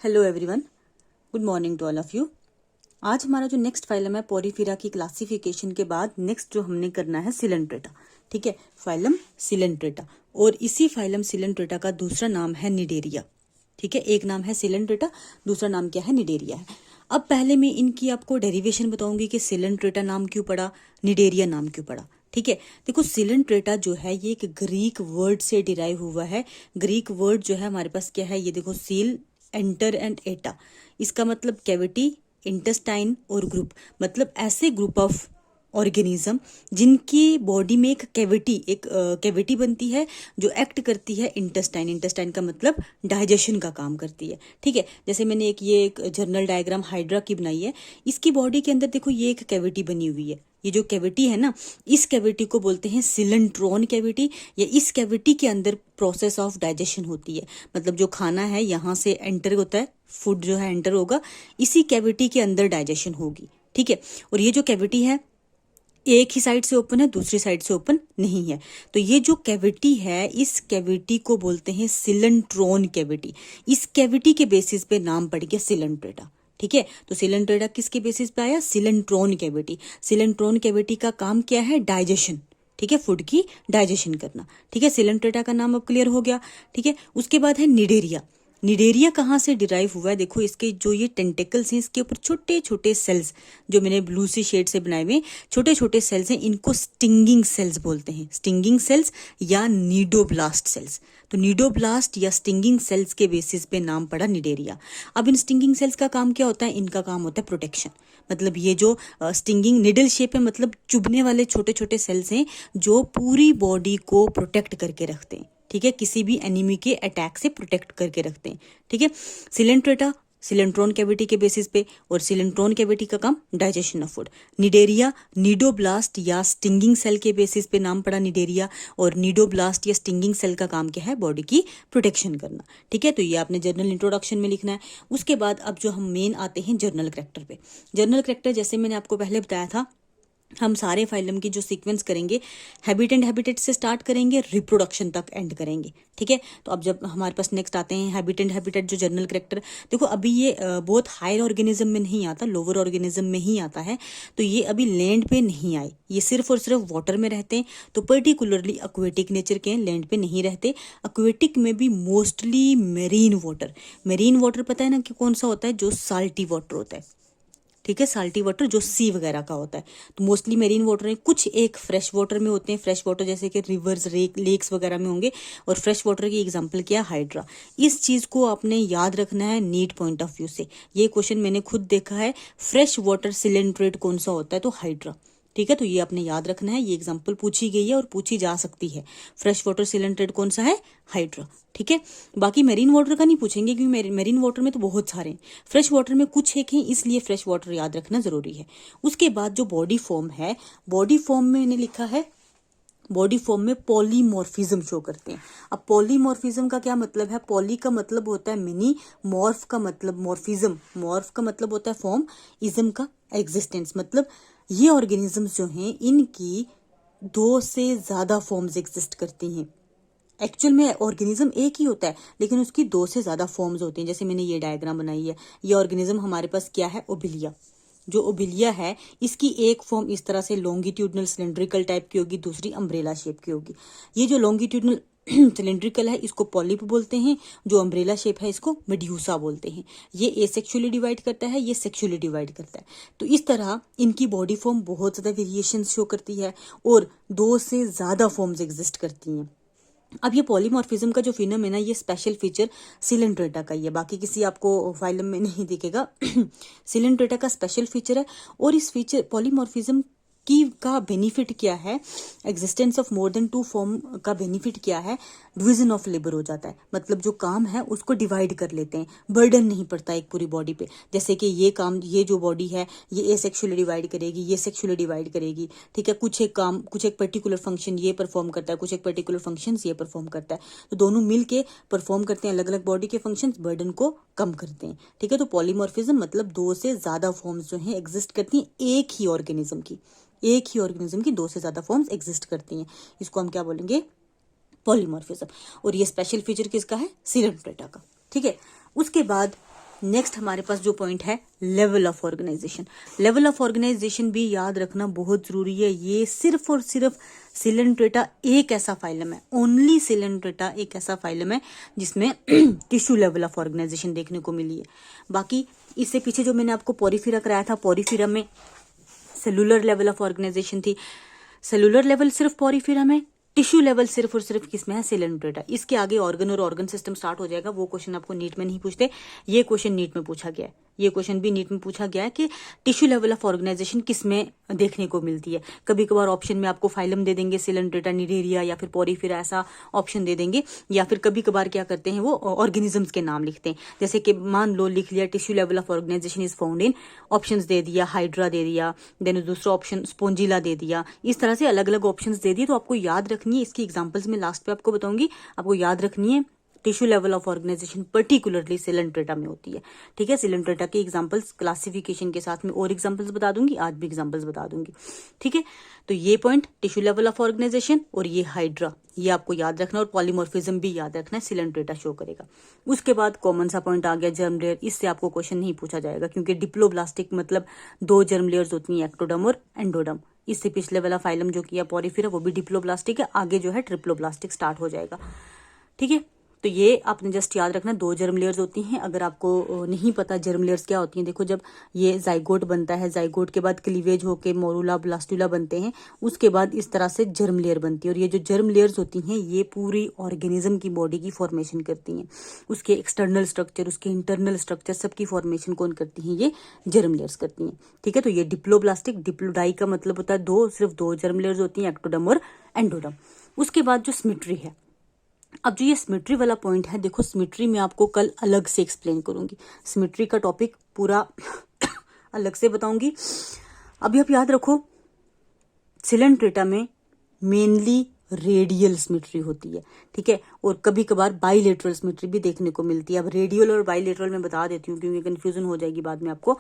Hello everyone, good morning to all of you. आज हमारा जो नेक्स्ट फाइलम है पोरिफेरा की क्लासिफिकेशन के बाद नेक्स्ट जो हमने करना है सिलेंट्रेटा। ठीक है, फाइलम सिलेंट्रेटा और इसी फाइलम सिलेंट्रेटा का दूसरा नाम है निडेरिया। ठीक है, एक नाम है सिलेंट्रेटा, दूसरा नाम क्या है, निडेरिया है। अब पहले मैं इनकी आपको डेरिवेशन बताऊंगी कि सिलेंट्रेटा नाम क्यों पड़ा, निडेरिया नाम क्यों पड़ा। ठीक है, देखो सिलेंट्रेटा जो है ये एक ग्रीक वर्ड से डिराइव हुआ है। ग्रीक वर्ड जो है हमारे पास क्या है, ये देखो सील, एंटर एंड एटा। इसका मतलब कैविटी, इंटेस्टाइन और ग्रुप, मतलब ऐसे ग्रुप ऑफ ऑर्गेनिज्म जिनकी बॉडी में एक कैविटी बनती है जो एक्ट करती है इंटेस्टाइन। इंटेस्टाइन का मतलब डाइजेशन का काम करती है। ठीक है, जैसे मैंने एक जर्नल डायग्राम हाइड्रा की बनाई है। इसकी बॉडी के अंदर देखो ये एक कैविटी बनी हुई है। ये जो कैविटी है ना, इस कैविटी को बोलते हैं सिलेंट्रॉन कैविटी, या इस कैविटी के अंदर प्रोसेस ऑफ डाइजेशन होती है। मतलब जो खाना है यहाँ से एंटर होता है, फूड जो है एंटर होगा, इसी कैविटी के अंदर डाइजेशन होगी। ठीक है, और ये जो कैविटी है एक ही साइड से ओपन है, दूसरी साइड से ओपन नहीं है। तो ये जो कैविटी है, इस कैविटी को बोलते हैं सिलेंट्रॉन कैविटी। इस कैविटी के बेसिस पे नाम पड़ गया सिलेंट्रेटा। ठीक है, तो सिलेंट्रेटा किसके बेसिस पे आया, सिलेंट्रॉन कैविटी। सिलेंट्रॉन कैविटी का काम क्या है, डाइजेशन। ठीक है, फूड की डाइजेशन करना। ठीक है, सिलेंट्रेटा का नाम अब क्लियर हो गया। ठीक है, उसके बाद है निडेरिया। निडेरिया कहाँ से डिराइव हुआ है, देखो इसके जो ये टेंटेकल्स हैं, इसके ऊपर छोटे छोटे सेल्स जो मैंने ब्लू सी शेड से बनाए हुए छोटे छोटे सेल्स हैं, इनको स्टिंगिंग सेल्स बोलते हैं। स्टिंगिंग सेल्स या नीडोब्लास्ट सेल्स। तो नीडोब्लास्ट या स्टिंगिंग सेल्स के बेसिस पे नाम पड़ा निडेरिया। अब इन स्टिंगिंग सेल्स का काम क्या होता है, इनका काम होता है प्रोटेक्शन। मतलब ये जो स्टिंगिंग निडल शेप है, मतलब चुभने वाले छोटे छोटे सेल्स हैं जो पूरी बॉडी को प्रोटेक्ट करके रखते हैं। ठीक है, किसी भी एनिमी के अटैक से प्रोटेक्ट करके रखते हैं। ठीक है, सिलेंट्रेटा सिलेंट्रॉन कैविटी के बेसिस पे, और सिलेंट्रॉन कैविटी का काम digestion of food. Cnidaria cnidoblast या स्टिंगिंग सेल के बेसिस पे नाम पड़ा निडेरिया, और नीडोब्लास्ट या स्टिंगिंग सेल का काम क्या है, बॉडी की प्रोटेक्शन करना। ठीक है, तो ये आपने जर्नल इंट्रोडक्शन में लिखना है। उसके बाद अब जो हम मेन आते हैं जर्नल करैक्टर पे। जर्नल करैक्टर जैसे मैंने आपको पहले बताया था, हम सारे फाइलम की जो सीक्वेंस करेंगे, हैबिट एंड हैबिटेट से स्टार्ट करेंगे, रिप्रोडक्शन तक एंड करेंगे। ठीक है, तो अब जब हमारे पास नेक्स्ट आते हैं हैबिट एंड हैबिटेट जो जर्नल करैक्टर, देखो अभी ये बहुत हायर ऑर्गेनिज्म में नहीं आता, लोअर ऑर्गेनिज्म में ही आता है। तो ये अभी लैंड पे नहीं आए, ये सिर्फ और सिर्फ वाटर में रहते हैं। तो पर्टिकुलरली एक्वेटिक नेचर के हैं, लैंड पे नहीं रहते। एक्वेटिक में भी mostly marine water. Marine water पता है ना कि कौन सा होता है, जो साल्टी वाटर होता है। ठीक है, साल्टी वाटर जो सी वगैरह का होता है। तो मोस्टली मेरीन वाटर है, कुछ एक फ्रेश वाटर में होते हैं। फ्रेश वाटर जैसे कि रिवर्स, लेक्स वगैरह में होंगे। और फ्रेश वाटर की एग्जांपल क्या है, हाइड्रा। इस चीज को आपने याद रखना है नीट पॉइंट ऑफ व्यू से। ये क्वेश्चन मैंने खुद देखा है, फ्रेश वाटर सिलेंट्रेट कौन सा होता है, तो हाइड्रा। ठीक है, तो ये आपने याद रखना है, ये एग्जांपल पूछी गई है और पूछी जा सकती है। फ्रेश वाटर सिलेंट्रेट कौन सा है, हाइड्रा। ठीक है, बाकी मेरीन वाटर का नहीं पूछेंगे क्योंकि मेरीन वाटर में तो बहुत सारे हैं, फ्रेश वाटर में कुछ एक हैं, इसलिए फ्रेश वाटर याद रखना जरूरी है। उसके बाद जो बॉडी फॉर्म है, बॉडी फॉर्म में मैंने लिखा है, बॉडी फॉर्म में पॉलीमॉर्फिज्म शो करते हैं। अब पॉलीमॉर्फिज्म का क्या मतलब है, पॉली का मतलब होता है मिनी, मॉर्फ का मतलब मॉर्फिज्म, मॉर्फ का मतलब होता है फॉर्म, इज्म का एग्जिस्टेंस। मतलब ये ऑर्गेनिजम्स जो हैं इनकी 2 से ज्यादा फॉर्म्स एग्जिस्ट करती हैं। एक्चुअल में ऑर्गेनिज्म एक ही होता है लेकिन उसकी 2 से ज्यादा फॉर्म्स होती हैं। जैसे मैंने ये डायग्राम बनाई है, ये ऑर्गेनिज्म हमारे पास क्या है, ओबिलिया। जो ओबिलिया है इसकी एक फॉर्म इस तरह से लॉन्गिट्यूडनल सिलेंड्रिकल टाइप की होगी, दूसरी अम्ब्रेला शेप की होगी। ये जो लॉन्गिट्यूडनल सिलेंड्रिकल है इसको पॉलिप बोलते हैं, जो अम्ब्रेला शेप है इसको मेड्यूसा बोलते हैं। ये एसेक्सुअली डिवाइड करता है, ये सेक्सुअली डिवाइड करता है। तो इस तरह इनकी बॉडी फॉर्म बहुत ज्यादा वेरिएशन शो करती है और 2 से ज्यादा फॉर्म्स एग्जिस्ट करती हैं। अब ये पॉलीमॉर्फिज्म का जो फिनम है ना, ये स्पेशल फीचर सिलेंट्रेटा का ही है, बाकी किसी आपको फाइलम में नहीं दिखेगा। सिलेंट्रेटा का स्पेशल फीचर है। और इस फीचर पॉलीमॉर्फिज्म की का बेनिफिट क्या है, existence of more than 2 form का बेनिफिट क्या है, डिवीजन ऑफ लेबर हो जाता है। मतलब जो काम है उसको डिवाइड कर लेते हैं, बर्डन नहीं पड़ता एक पूरी बॉडी पे। जैसे कि ये काम, ये जो बॉडी है ये एसेक्सुअली डिवाइड करेगी, ये सेक्सुअली डिवाइड करेगी। ठीक है, कुछ एक काम, कुछ एक पर्टिकुलर फंक्शन ये परफॉर्म करता है, कुछ एक पर्टिकुलर फंक्शन ये परफॉर्म करता है। तो दोनों मिल के परफॉर्म करते हैं अलग अलग बॉडी के फंक्शन, बर्डन को कम करते हैं। ठीक है, तो पॉलीमॉर्फिज्म मतलब 2 से ज्यादा फॉर्म्स जो है एग्जिस्ट करती हैं एक ही ऑर्गेनिज्म की। एक ही ऑर्गेनिज्म की 2 से ज्यादा फॉर्म्स एग्जिस्ट करती हैं, इसको हम क्या बोलेंगे, पॉलीमॉर्फिज्म। और ये स्पेशल फीचर किसका है, सिलेंट्रेटा का। ठीक है, उसके बाद नेक्स्ट हमारे पास जो पॉइंट है level of organisation. Level of organisation भी याद रखना बहुत जरूरी है। ये सिर्फ और सिर्फ सिलेंट्रेटा एक ऐसा फाइलम है, ओनली सिलेंट्रेटा एक ऐसा फाइलम है जिसमें टिश्यू लेवल ऑफ ऑर्गेनाइजेशन देखने को मिली है। बाकी इससे पीछे जो मैंने आपको पोरिफेरा कराया था, पोरिफेरा में सेलुलर लेवल ऑफ ऑर्गेनाइजेशन थी। सेलुलर लेवल सिर्फ पोरिफेरा में, टिश्यू लेवल सिर्फ और सिर्फ किसमें है, सिलेंट्रेटा। इसके आगे ऑर्गन और ऑर्गन सिस्टम स्टार्ट हो जाएगा। वो क्वेश्चन आपको नीट में नहीं पूछते, ये क्वेश्चन नीट में पूछा गया है। ये क्वेश्चन भी नीट में पूछा गया है कि टिश्यू लेवल ऑफ ऑर्गेनाइजेशन किसमें देखने को मिलती है। कभी कभार ऑप्शन में आपको फाइलम दे देंगे सिलेंट्रेटा, निडेरिया या फिर पोरिफेरा, ऐसा ऑप्शन दे देंगे। या फिर कभी कभार क्या करते हैं वो ऑर्गेनिजम्स के नाम लिखते हैं। जैसे कि मान लो लिख लिया tissue level of organisation is found in, options दे दिया हाइड्रा दे दिया, देन दूसरा ऑप्शन स्पोंजिला दे दिया। इस तरह से अलग अलग ऑप्शंस दे दिए। तो आपको याद रखनी है, इसकी एग्जांपल्स में लास्ट पे आपको बताऊंगी, आपको याद रखनी है tissue level of organisation particularly Coelenterata में होती है। ठीक है, सिलेंट्रेटा के एग्जांपल्स क्लासिफिकेशन के साथ में और एग्जांपल्स बता दूंगी, आज भी एग्जांपल्स बता दूंगी। ठीक है, तो ये point tissue level of organisation और ये हाइड्रा, ये आपको याद रखना, और पॉलीमॉर्फिज्म भी याद रखना है, सिलेंट्रेटा शो करेगा। उसके बाद कॉमन सा पॉइंट आ गया जर्म लेयर। इससे आपको क्वेश्चन नहीं पूछा जाएगा क्योंकि डिप्लोब्लास्टिक मतलब 2 जर्म लेयर्स होती हैं, एक्टोडर्म और एंडोडर्म। इससे पिछले वाला फाइलम जो किया पोरिफेरा वो भी डिप्लोब्लास्टिक है, आगे जो है ट्रिप्लोब्लास्टिक स्टार्ट हो जाएगा। ठीक है, तो ये आपने जस्ट याद रखना, 2 जर्म लेयर्स होती हैं। अगर आपको नहीं पता जर्म लेयर्स क्या होती हैं, देखो जब ये जाइगोट बनता है, जाइगोट के बाद क्लीवेज होके मोरूला ब्लास्टुला बनते हैं, उसके बाद इस तरह से जर्म लेयर बनती है। और ये जो जर्म लेयर्स होती हैं ये पूरी ऑर्गेनिज्म की बॉडी की फॉर्मेशन करती हैं। उसके एक्सटर्नल स्ट्रक्चर, उसके इंटरनल स्ट्रक्चर, सबकी फॉर्मेशन कौन करती हैं, ये जर्म लेयर्स करती हैं। ठीक है, तो ये डिप्लोब्लास्टिक, डिप्लोडाई का मतलब होता है 2, सिर्फ 2 जर्म लेयर्स होती हैं, एक्टोडर्म और एंडोडर्म। उसके बाद जो सिमेट्री है, अब जो ये सिमेट्री वाला पॉइंट है, देखो सिमेट्री में आपको कल अलग से एक्सप्लेन करूंगी, सिमेट्री का टॉपिक पूरा अलग से बताऊंगी। अभी आप याद रखो सिलेंट्रेटा में मेनली रेडियल सिमेट्री होती है। ठीक है, और कभी कभार बाइलेटरल सिमेट्री भी देखने को मिलती है। अब रेडियल और बाइलेटरल में बता देती हूँ क्योंकि कंफ्यूजन हो जाएगी बाद में आपको।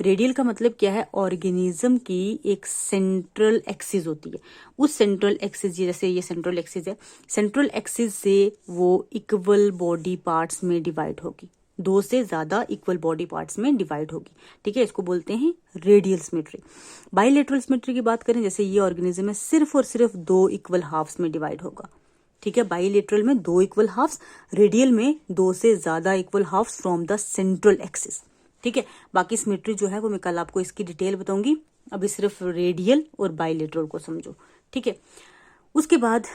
रेडियल का मतलब क्या है, ऑर्गेनिज्म की एक सेंट्रल एक्सिस होती है। उस सेंट्रल एक्सिस, जैसे ये सेंट्रल एक्सिस है, सेंट्रल एक्सिस से वो इक्वल बॉडी पार्ट्स में डिवाइड होगी, 2 से ज्यादा इक्वल बॉडी पार्ट्स में डिवाइड होगी। ठीक है, इसको बोलते हैं रेडियल सिमेट्री। बाइलेटरल सिमेट्री की बात करें, जैसे ये ऑर्गेनिज्म है, सिर्फ और सिर्फ 2 इक्वल हाफ्स में डिवाइड होगा। ठीक है, बाइलेटरल में 2 इक्वल हाफ्स, रेडियल में 2 से ज्यादा equal halves from the central axis. ठीक है, बाकी सिमेट्री जो है वो मैं कल आपको इसकी डिटेल बताऊंगी, अभी सिर्फ रेडियल और बाइलेटरल को समझो। ठीक है, उसके बाद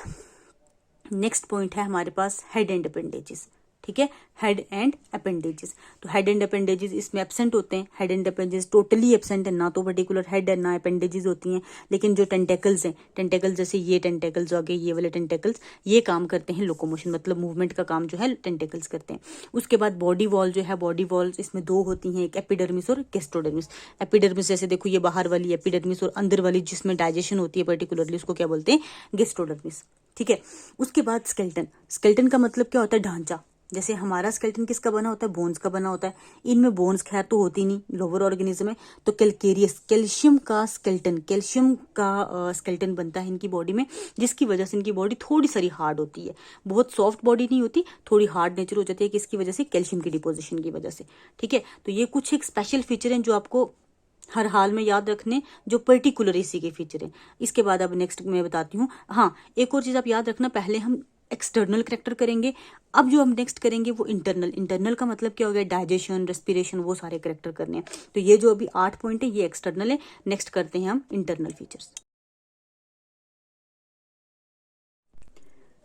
नेक्स्ट पॉइंट है हमारे पास हेड एंड अपेंडेजेस। ठीक है, हेड एंड अपेंडेजेस। तो हेड एंड अपेंडेजेस इसमें एब्सेंट होते हैं। Head and appendages totally absent है, ना तो पर्टिकुलर हेड है ना अपेंडेजेस होती हैं। लेकिन जो टेंटेकल्स हैं, टेंटेकल्स जैसे ये टेंटेकल्स हो गए, ये वाले टेंटेकल्स, ये काम करते हैं लोकोमोशन, मतलब मूवमेंट का काम जो है टेंटेकल्स करते हैं। उसके बाद बॉडी वॉल जो है, बॉडी वॉल्स इसमें 2 होती हैं, एक एपिडर्मिस और गेस्ट्रोडर्मिस। एपिडर्मिस जैसे देखो ये बाहर वाली एपिडर्मिस, और अंदर वाली जिसमें डाइजेशन होती है पर्टिकुलरली उसको क्या बोलते हैं, गेस्ट्रोडर्मिस। ठीक है, उसके बाद स्केलेटन। स्केलेटन का मतलब क्या होता है, ढांचा। जैसे हमारा स्केलेटन किसका बना होता है, बोन्स का बना होता है। इनमें बोन्स खैर तो होती नहीं, लोअर ऑर्गेनिज्म है। तो कैल्केरियस, कैल्शियम का स्केलेटन, कैल्शियम का स्केलेटन बनता है इनकी बॉडी में, जिसकी वजह से इनकी बॉडी थोड़ी सारी हार्ड होती है। बहुत सॉफ्ट बॉडी नहीं होती, थोड़ी हार्ड नेचर हो जाती है। किसकी वजह से, कैल्शियम की डिपोजिशन की वजह से। ठीक है, तो ये कुछ एक स्पेशल फीचर हैं जो आपको हर हाल में याद रखने, जो पर्टिकुलर इसी के फीचर हैं। इसके बाद अब नेक्स्ट मैं बताती हूँ। हाँ, एक और चीज आप याद रखना, पहले हम एक्सटर्नल करेक्टर करेंगे, अब जो हम नेक्स्ट करेंगे वो इंटरनल। इंटरनल का मतलब क्या हो गया, डाइजेशन, रेस्पिरेशन, वो सारे करेक्टर करने हैं। तो ये जो अभी 8 पॉइंट है ये एक्सटर्नल है। नेक्स्ट करते हैं हम इंटरनल फीचर्स।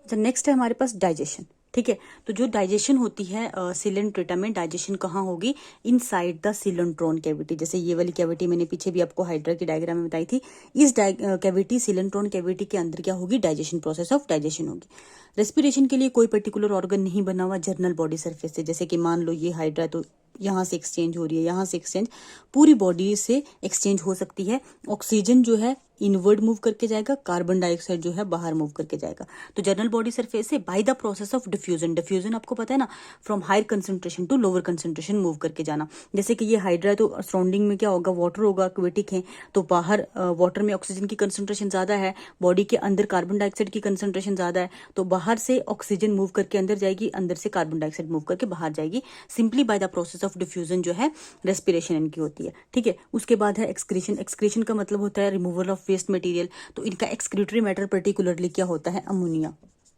नेक्स्ट है हमारे पास डाइजेशन। ठीक है, तो जो डाइजेशन होती है सिलेंट्रेटा में, डाइजेशन कहाँ होगी, इनसाइड द सिलेंट्रॉन कैविटी। जैसे ये वाली कैविटी मैंने पीछे भी आपको हाइड्रा की डायग्राम में बताई थी। इस कैविटी, सिलेंट्रॉन कैविटी के अंदर क्या होगी, डाइजेशन, प्रोसेस ऑफ डाइजेशन होगी। रेस्पिरेशन के लिए कोई पर्टिकुलर ऑर्गन नहीं बना हुआ जर्नल बॉडी सरफेस से। जैसे कि मान लो ये हाइड्रा, तो यहाँ से एक्सचेंज हो रही है, यहाँ से एक्सचेंज, पूरी बॉडी से एक्सचेंज हो सकती है। ऑक्सीजन जो है इनवर्ड मूव करके जाएगा, कार्बन डाइऑक्साइड जो है बाहर मूव करके जाएगा। तो जर्नल बॉडी सरफेस से by the process of diffusion, diffusion आपको पता है ना, from higher concentration to lower concentration move करके जाना। जैसे कि ये हाइड्रा है तो सराउंडिंग में क्या होगा, वाटर होगा, एक्वेटिक है, तो बाहर वाटर में ऑक्सीजन की कंसंट्रेशन ज्यादा है, बॉडी के अंदर कार्बन डाइऑक्साइड की कंसंट्रेशन ज्यादा है, तो बाहर से ऑक्सीजन मूव करके अंदर जाएगी, अंदर से कार्बन डाइऑक्साइड मूव करके बाहर जाएगी, simply by the process means of diffusion जो है रेस्पिरेशन इनकी होती है, ठीक है। उसके बाद है एक्सक्रीशन। एक्सक्रीशन का मतलब होता है रिमूवल ऑफ वेस्ट मटेरियल। तो इनका एक्सक्रीटरी मैटर पर्टिकुलरली क्या होता है, अमोनिया।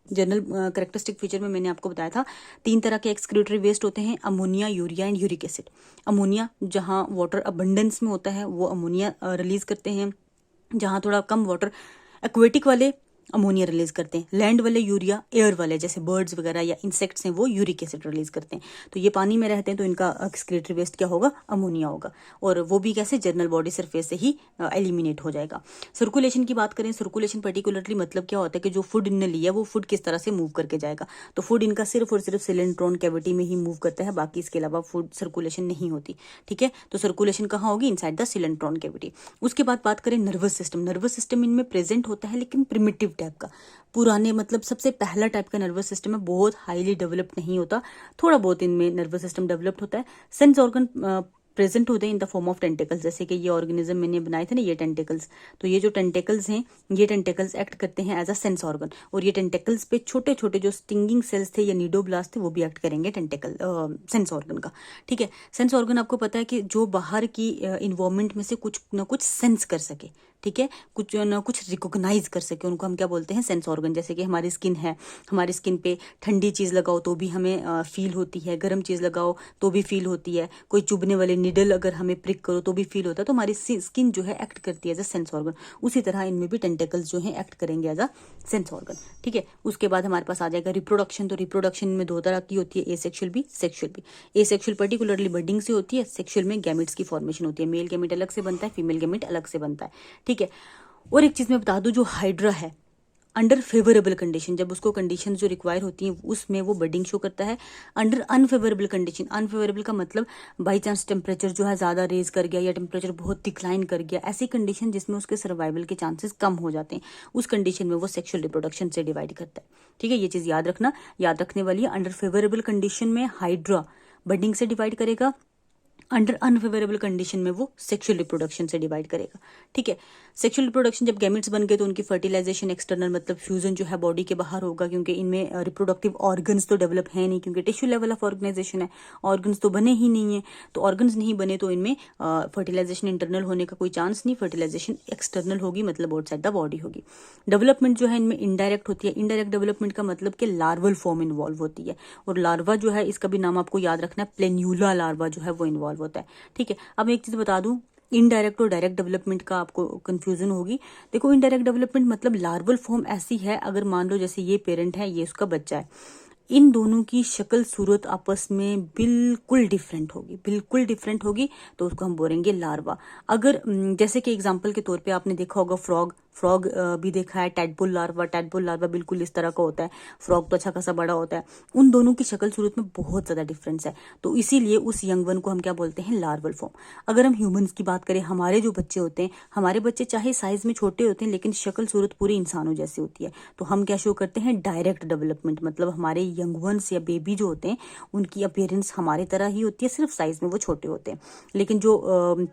जनरल कैरेक्टरिस्टिक फीचर में मैंने आपको बताया था 3 तरह के एक्सक्रीटरी वेस्ट होते हैं, ammonia, urea and uric acid. Ammonia जहां वाटर अबंडेंस में होता है वो अमोनिया रिलीज करते हैं, जहां थोड़ा कम वाटर, एक्वेटिक वाले अमोनिया रिलीज करते हैं, लैंड वाले यूरिया, एयर वाले जैसे बर्ड्स वगैरह या इंसेक्ट्स हैं वो यूरिक एसिड रिलीज करते हैं। तो ये पानी में रहते हैं तो इनका एक्सक्रीटरी वेस्ट क्या होगा, अमोनिया होगा, और वो भी कैसे, जनरल बॉडी सरफेस से ही एलिमिनेट हो जाएगा। सर्कुलेशन की बात करें, सर्कुलेशन पर्टिकुलरली मतलब क्या होता है कि जो फूड इनने लिया वो फूड किस तरह से मूव करके जाएगा। तो फूड इनका सिर्फ और सिर्फ सिलेंट्रॉन कैविटी में ही मूव करता है, बाकी इसके अलावा फूड सर्कुलेशन नहीं होती, ठीक है। तो सर्कुलेशन कहाँ होगी, इनसाइड द सिलेंट्रॉन कैविटी। उसके बाद बात करें नर्वस सिस्टम। नर्वस सिस्टम इनमें प्रेजेंट होता है लेकिन प्रिमिटिव टाइप का, पुराने मतलब सबसे पहला टाइप का नर्वस सिस्टम है, बहुत हाईली डेवलप्ड नहीं होता, थोड़ा बहुत इनमें नर्वस सिस्टम डेवलप्ड होता है। सेंस ऑर्गन प्रेजेंट होते हैं in the form of tentacles, जैसे कि ये ऑर्गेनिज्म मैंने बनाए थे ना, ये टेंटिकल्स, तो ये जो टेंटिकल्स हैं ये टेंटिकल्स एक्ट करते हैं एज अ सेंस ऑर्गन, और ये टेंटिकल्स पे छोटे छोटे जो स्टिंगिंग सेल्स थे या नीडोब्लास्ट थे वो भी एक्ट करेंगे टेंटिकल सेंस ऑर्गन का, ठीक है। सेंस ऑर्गन आपको पता है कि जो बाहर की इन्वायरमेंट में से कुछ ना कुछ सेंस कर सके, ठीक है, कुछ ना कुछ रिकॉग्नाइज कर सके, उनको हम क्या बोलते हैं, सेंस ऑर्गन। जैसे कि हमारी स्किन है, हमारी स्किन पे ठंडी चीज लगाओ तो भी हमें फील होती है, गर्म चीज लगाओ तो भी फील होती है, कोई चुभने वाले निडल अगर हमें प्रिक करो तो भी फील होता है, तो हमारी स्किन जो है एक्ट करती है एज अ सेंस ऑर्गन। उसी तरह इनमें भी टेंटिकल्स जो है एक्ट करेंगे एज अ सेंस ऑर्गन, ठीक है। उसके बाद हमारे पास आ जाएगा रिप्रोडक्शन। तो रिप्रोडक्शन में 2 तरह की होती है, एसेक्सुअल भी, सेक्सुअल भी। एसेक्सुअल पर्टिकुलरली बर्डिंग से होती है, सेक्सुअल में गैमेट्स की फॉर्मेशन होती है, मेल गैमेट अलग से बनता है, फीमेल गैमेट अलग से बनता है, ठीक है। और एक चीज मैं बता दूं, जो हाइड्रा है अंडर फेवरेबल कंडीशन, जब उसको कंडीशन जो रिक्वायर होती हैं उसमें वो बडिंग शो करता है। अंडर अनफेवरेबल कंडीशन, अनफेवरेबल का मतलब बाई चांस टेम्परेचर जो है ज्यादा रेज कर गया या टेम्परेचर बहुत डिक्लाइन कर गया, ऐसी कंडीशन जिसमें उसके सर्वाइवल के चांसेस कम हो जाते हैं, उस कंडीशन में वो सेक्सुअल रिप्रोडक्शन से डिवाइड करता है, ठीक है। ये चीज याद रखना, याद रखने वाली है। अंडर फेवरेबल कंडीशन में हाइड्रा बडिंग से डिवाइड करेगा, अंडर अनफेवरेबल कंडीशन में वो सेक्सुअल रिप्रोडक्शन से डिवाइड करेगा, ठीक है। सेक्सुअल रिप्रोडक्शन जब गैमेट्स बन गए तो उनकी फर्टिलाइजेशन एक्सटर्नल मतलब फ्यूजन जो है बॉडी के बाहर होगा, क्योंकि इनमें रिप्रोडक्टिव ऑर्गन्स तो डेवलप है नहीं, क्योंकि टिश्यू लेवल ऑफ ऑर्गेनाइजेशन है, ऑर्गन्स तो बने ही नहीं है। तो ऑर्गन्स नहीं बने तो इनमें फर्टिलाइजेशन इंटरनल होने का कोई चांस नहीं, फर्टिलाइजेशन एक्सटर्नल होगी, मतलब आउटसाइड द बॉडी होगी। डेवलपमेंट जो है इनमें इनडायरेक्ट होती है। इनडायरेक्ट डेवलपमेंट का मतलब कि लार्वल फॉर्म इन्वॉल्व होती है, और लार्वा जो है इसका भी नाम आपको याद रखना है, प्लेन्यूला लार्वा जो है वो इन्वॉल्व होता है, ठीक है। अब एक चीज बता दूं, इनडायरेक्ट और डायरेक्ट डेवलपमेंट का आपको कंफ्यूजन होगी। देखो इनडायरेक्ट डेवलपमेंट मतलब लार्वल फॉर्म ऐसी है, अगर मान लो जैसे ये पेरेंट है, ये उसका बच्चा है, इन दोनों की शक्ल सूरत आपस में बिल्कुल डिफरेंट होगी, बिल्कुल डिफरेंट होगी, तो उसको हम बोलेंगे लार्वा। अगर जैसे कि एग्जांपल के तौर पे आपने देखा होगा फ्रॉग, फ्रॉग भी देखा है, टैडपोल लार्वा, टैडपोल लार्वा बिल्कुल इस तरह का होता है, फ्रॉग तो अच्छा खासा बड़ा होता है। उन दोनों की शक्ल सूरत में बहुत ज्यादा डिफरेंस है, तो इसीलिए उस यंग वन को हम क्या बोलते हैं, लार्वल फॉर्म। अगर हम ह्यूमंस की बात करें, हमारे जो बच्चे होते हैं, हमारे बच्चे चाहे साइज में छोटे होते हैं लेकिन शक्ल सूरत पूरी इंसानों जैसी होती है, तो हम क्या शो करते हैं, डायरेक्ट डेवलपमेंट, मतलब हमारे यंग वंस या बेबी जो होते हैं उनकी अपीयरेंस हमारे तरह ही होती है, सिर्फ साइज में वो छोटे होते हैं। लेकिन जो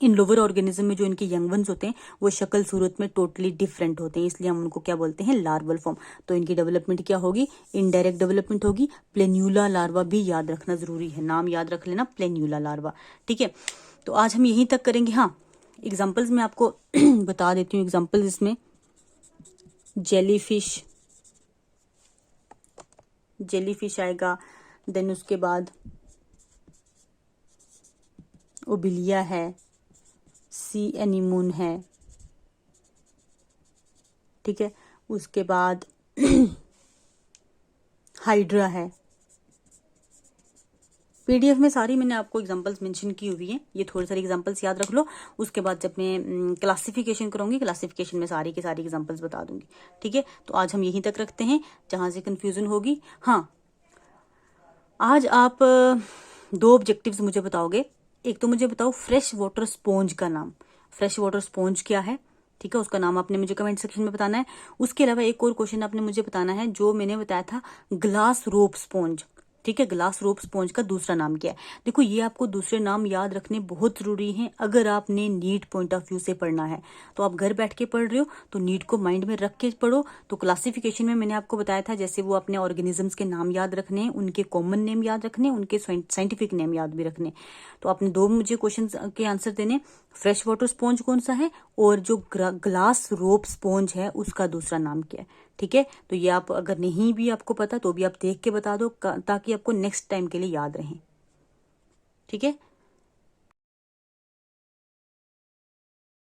इन लोअर ऑर्गेनिज्म में जो इनके यंग वंस होते हैं वो शक्ल सूरत में टोटली डिफरेंट होते हैं, इसलिए हम उनको क्या बोलते हैं, लार्वल फॉर्म। तो इनकी डेवलपमेंट क्या होगी, इनडायरेक्ट डेवलपमेंट होगी। प्लेन्यूला लार्वा भी याद रखना जरूरी है, नाम याद रख लेना, प्लेन्यूला लार्वा, ठीक है। तो आज हम यहीं तक करेंगे। हाँ, एग्जाम्पल्स में आपको बता देती हूँ, एग्जाम्पल्स इसमें जेलीफिश, जेलीफिश आएगा, देन उसके बाद ओबिलिया है, सी एनीमून है, ठीक है। उसके बाद हाइड्रा है। पीडीएफ में सारी मैंने आपको एग्जांपल्स मेंशन की हुई हैं, ये थोड़ी सारी एग्जांपल्स याद रख लो। उसके बाद जब मैं क्लासिफिकेशन करूंगी, क्लासिफिकेशन में सारी की सारी एग्जांपल्स बता दूंगी, ठीक है। तो आज हम यहीं तक रखते हैं, जहां से कंफ्यूजन होगी। हाँ, आज आप 2 ऑब्जेक्टिव्स मुझे बताओगे। एक तो मुझे बताओ फ्रेश वाटर स्पॉन्ज का नाम, फ्रेश वाटर स्पॉन्ज क्या है, ठीक है, उसका नाम आपने मुझे कमेंट सेक्शन में बताना है। उसके अलावा एक और क्वेश्चन आपने मुझे बताना है, जो मैंने बताया था ग्लास रोप स्पॉन्ज, ठीक है, ग्लास रोप स्पॉन्ज का दूसरा नाम क्या है। देखो ये आपको दूसरे नाम याद रखने बहुत जरूरी हैं अगर आपने नीट पॉइंट ऑफ व्यू से पढ़ना है। तो आप घर बैठ के पढ़ रहे हो तो नीट को माइंड में रख के पढ़ो। तो क्लासिफिकेशन में मैंने आपको बताया था जैसे वो अपने ऑर्गेनिजम्स के नाम याद रखने हैं, उनके कॉमन नेम याद रखने, उनके साइंटिफिक नेम याद भी रखने। तो आपने दो मुझे क्वेश्चन के आंसर देने, फ्रेश वाटर स्पॉन्ज कौन सा है और जो ग्लास रोप स्पॉन्ज है उसका दूसरा नाम क्या है। ठीक है, तो ये आप अगर नहीं भी आपको पता तो भी आप देख के बता दो ताकि आपको नेक्स्ट टाइम के लिए याद रहे। ठीक है।